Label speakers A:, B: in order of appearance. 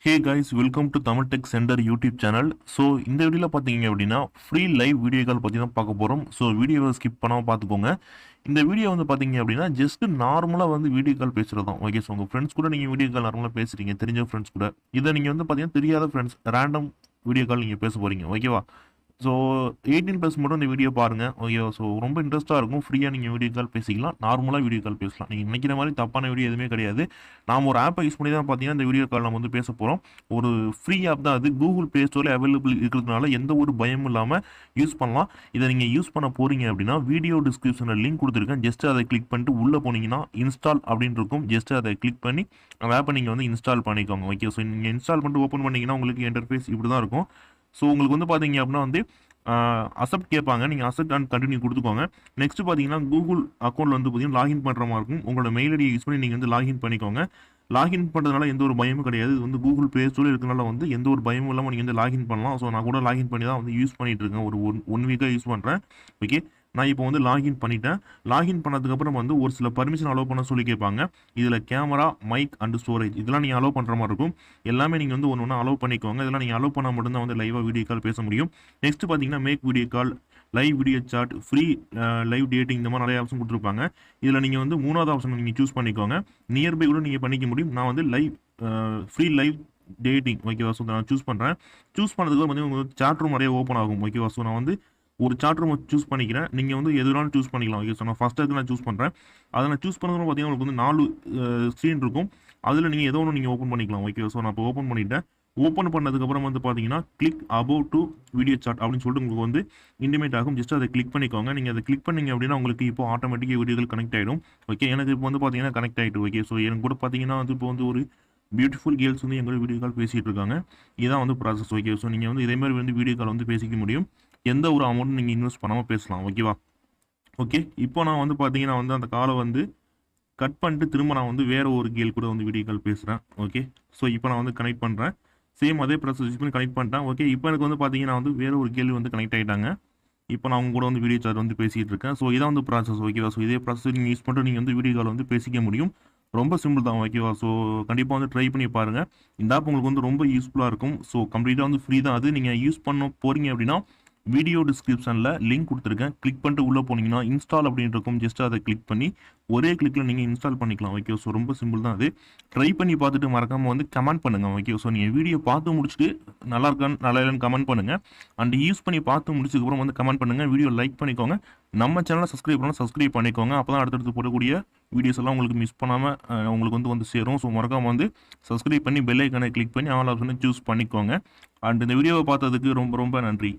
A: Hey guys, welcome to Tamil Tech Center YouTube channel. So இந்த வீடியோவில் பார்த்தீங்க அப்படின்னா ஃப்ரீ லைவ் வீடியோ கால் பற்றி தான் பார்க்க போகிறோம். ஸோ வீடியோவை ஸ்கிப் பண்ணாமல் பார்த்துக்கோங்க. இந்த வீடியோ வந்து பார்த்தீங்க அப்படின்னா ஜஸ்ட் நார்மலாக வந்து வீடியோ கால் பேசுகிறது தான். ஓகே, ஸோ உங்கள் ஃப்ரெண்ட்ஸ் கூட நீங்கள் வீடியோ கால் நார்மலாக பேசுகிறீங்க, தெரிஞ்ச ஃப்ரெண்ட்ஸ் கூட. இதை நீங்கள் வந்து பார்த்தீங்கன்னா தெரியாத ஃப்ரெண்ட்ஸ் ரேண்டம் வீடியோ கால் நீங்கள் பேச போகிறீங்க. ஓகேவா? ஸோ 18+ மட்டும் இந்த வீடியோ பாருங்கள். ஓகேவா? ஸோ ரொம்ப இன்ட்ரெஸ்ட்டாக இருக்கும். ஃப்ரீயாக நீங்கள் வீடியோ கால் பேசிக்கலாம், நார்மலாக வீடியோ கால் பேசலாம். நீங்கள் நினைக்கிற மாதிரி தப்பான வீடியோ எதுவுமே கிடையாது. நாம் ஒரு ஆப்பை யூஸ் பண்ணி தான் பார்த்தீங்கன்னா இந்த வீடியோ கால் நம்ம வந்து பேச போகிறோம். ஒரு ஃப்ரீ ஆப் தான் அது. கூகுள் ப்ளே ஸ்டோரில் அவைலபிள் இருக்கிறதுனால எந்த ஒரு பயமும் இல்லாமல் யூஸ் பண்ணலாம். இதை நீங்கள் யூஸ் பண்ண போகிறீங்க அப்படின்னா வீடியோ டிஸ்கிரிப்ஷனில் லிங்க் கொடுத்துருக்கேன். ஜஸ்ட் அதை கிளிக் பண்ணிட்டு உள்ளே போனீங்கன்னா இன்ஸ்டால் அப்படின்னு இருக்கும். ஜஸ்ட் அதை கிளிக் பண்ணி அந்த ஆப்பை நீங்கள் வந்து இன்ஸ்டால் பண்ணிக்கோங்க. ஓகே, ஸோ நீங்கள் இன்ஸ்டால் பண்ணிட்டு ஓப்பன் பண்ணிங்கன்னா உங்களுக்கு இன்டர்ஃபேஸ் இப்படி தான் இருக்கும். ஸோ உங்களுக்கு வந்து பார்த்தீங்க அப்படின்னா வந்து அக்செப்ட் கேட்பாங்க. நீங்கள் அக்செப்ட் அண்ட் கண்டினியூ கொடுத்துக்கோங்க. நெக்ஸ்ட் பார்த்தீங்கன்னா கூகுள் அக்கௌண்ட்டில் வந்து பார்த்தீங்கன்னா லாகின் பண்ணுற மாதிரி இருக்கும். உங்களோட மெயில் ஐடியை யூஸ் பண்ணி நீங்கள் வந்து லாகின் பண்ணிக்கோங்க. லாகின் பண்ணுறதுனால எந்த ஒரு பயமும் கிடையாது. இது வந்து கூகுள் ப்ளே ஸ்டோரில் இருக்கிறனால வந்து எந்த ஒரு பயமும் இல்லாமல் நீங்கள் வந்து லாகின் பண்ணலாம். ஸோ நான் கூட லாகின் பண்ணி தான் வந்து யூஸ் பண்ணிகிட்டு இருக்கேன். ஒரு ஒன் வீக்காக யூஸ் பண்ணுறேன். ஓகே, நான் இப்போ வந்து லாகின் பண்ணிட்டேன். லாகின் பண்ணதுக்கப்புறம் வந்து ஒரு சில பர்மிஷன் அலோவ் பண்ண சொல்லி கேட்பாங்க. இதில் கேமரா, மைக் அண்ட் ஸ்டோரேஜ் இதெல்லாம் நீங்கள் அலோவ் பண்ணுற மாதிரி இருக்கும். எல்லாமே நீங்கள் வந்து ஒன்று அலோவ் பண்ணிக்கோங்க. இதெல்லாம் நீங்கள் அலோவ் பண்ணால் மட்டும்தான் வந்து லைவாக வீடியோ கால் பேச முடியும். நெக்ஸ்ட் பார்த்தீங்கன்னா make video call, live video chat, free live dating இந்த மாதிரி நிறைய ஆப்ஷன் கொடுத்துருப்பாங்க. இதில் நீங்கள் வந்து மூணாவது ஆப்ஷன் நீங்கள் சூஸ் பண்ணிக்கோங்க. நியர்பை கூட நீங்கள் பண்ணிக்க முடியும். நான் வந்து ஃப்ரீ லைவ் டேட்டிங் ஓகேவா. ஸோ நான் சூஸ் பண்ணுறேன். சூஸ் பண்ணதுக்கு வந்து உங்களுக்கு சாட் ரூம் நிறைய ஓப்பன் ஆகும். ஓகேவா. ஸோ நான் வந்து ஒரு சாட் ரூம் சூஸ் பண்ணிக்கிறேன். நீங்கள் வந்து எதுனாலும் சூஸ் பண்ணிக்கலாம். ஓகே, ஸோ நான் ஃபஸ்ட்டு நான் சூஸ் பண்ணுறேன். அதை நான் சூஸ் பண்ணதுன்னு பார்த்தீங்கன்னா உங்களுக்கு வந்து 4 ஸ்க்ரீன் இருக்கும். அதில் நீங்கள் ஏதோ ஒன்று நீங்கள் ஓப்பன் பண்ணிக்கலாம். ஓகே, ஸோ நான் இப்போ ஓப்பன் பண்ணிவிட்டேன். ஓப்பன் பண்ணதுக்கப்புறம் வந்து பார்த்தீங்கன்னா click above to video chat அப்படின்னு சொல்லிட்டு உங்களுக்கு வந்து இன்டிமேட் ஆகும். ஜஸ்ட் அதை கிளிக் பண்ணிக்கோங்க. நீங்கள் அதை கிளிக் பண்ணிங்க அப்படின்னா உங்களுக்கு இப்போ ஆட்டோமேட்டிக்காக வீடியோகள் கனெக்ட் ஆகிடும். ஓகே, எனக்கு இப்போ வந்து பார்த்தீங்கன்னா கனெக்ட் ஆகிட்டு. ஓகே, ஸோ எனக்கு கூட பார்த்தீங்கன்னா வந்து இப்போ வந்து ஒரு பியூட்டிஃபுல் கேர்ள்ஸ் வந்து எங்களோட வீடியோ கால் பேசிகிட்டு இருக்காங்க. இதான் வந்து ப்ராசஸ். ஓகே, ஸோ நீங்கள் வந்து இதேமாதிரி வந்து வீடியோ கால் வந்து பேசிக்க முடியும். எந்த ஒரு அமௌண்ட்டும் நீங்கள் இன்வெஸ்ட் பண்ணாமல் பேசலாம். ஓகேவா? ஓகே, இப்போ நான் வந்து பார்த்தீங்கன்னா வந்து அந்த காலை வந்து கட் பண்ணிட்டு திரும்ப நான் வந்து வேறு ஒரு கேள் கூட வந்து வீடியோ கால் பேசுகிறேன். ஓகே, ஸோ இப்போ நான் வந்து கனெக்ட் பண்ணுறேன். சேம் அதே ப்ராசஸ் யூஸ் பண்ணி கனெக்ட் பண்ணிட்டேன். ஓகே, இப்போ எனக்கு வந்து பார்த்தீங்கன்னா வந்து வேறு ஒரு கேள்வி வந்து கனெக்ட் ஆகிட்டாங்க. இப்போ நான் அவங்க கூட வந்து வீடியோ சாட் வந்து பேசிகிட்டு இருக்கேன். ஸோ இதான் வந்து ப்ராசஸ். ஓகேவா? ஸோ இதே ப்ராசஸ் நீங்கள் யூஸ் பண்ணிட்டு நீங்கள் வந்து வீடியோ கால் வந்து பேசிக்க முடியும். ரொம்ப சிம்பிள் தான். ஓகேவா? ஸோ கண்டிப்பாக வந்து ட்ரை பண்ணி பாருங்கள். இந்த ஆப் உங்களுக்கு வந்து ரொம்ப யூஸ்ஃபுல்லாக இருக்கும். ஸோ கம்ப்ளீட்டாக வந்து ஃப்ரீ தான். அது நீங்கள் யூஸ் பண்ண போகிறீங்க அப்படின்னா வீடியோ டிஸ்கிரிப்ஷனில் லிங்க் கொடுத்துருக்கேன். கிளிக் பண்ணிட்டு உள்ளே போனீங்கன்னா இன்ஸ்டால் அப்படின்னு இருக்கும். ஜஸ்ட் அதை கிளிக் பண்ணி ஒரே கிளிக்கில் நீங்கள் இன்ஸ்டால் பண்ணிக்கலாம். ஓகே, ஸோ ரொம்ப சிம்பிள் தான். அது ட்ரை பண்ணி பார்த்துட்டு மறக்காமல் வந்து கமெண்ட் பண்ணுங்கள். ஓகே, ஸோ நீங்கள் வீடியோ பார்த்து முடிச்சுட்டு நல்லா இருக்கான்னு நல்லா இல்லைன்னு கமெண்ட் பண்ணுங்கள். அண்ட் யூஸ் பண்ணி பார்த்து முடிச்சதுக்கப்புறம் வந்து கமெண்ட் பண்ணுங்கள். வீடியோ லைக் பண்ணிக்கோங்க. நம்ம சேனலை சப்ஸ்கிரைப் பண்ணால் சப்ஸ்கிரைப் பண்ணிக்கோங்க. அப்போ தான் அடுத்தடுத்து போடக்கூடிய வீடியோஸ் எல்லாம் உங்களுக்கு மிஸ் பண்ணாமல் உங்களுக்கு வந்து சேரும். ஸோ மறக்காமல் வந்து சப்ஸ்கிரைப் பண்ணி பெல் ஐக்கானை கிளிக் பண்ணி ஆல் ஆப்ஷனை சூஸ் பண்ணிக்கோங்க. அண்ட் இந்த வீடியோவை பார்த்ததுக்கு ரொம்ப ரொம்ப நன்றி.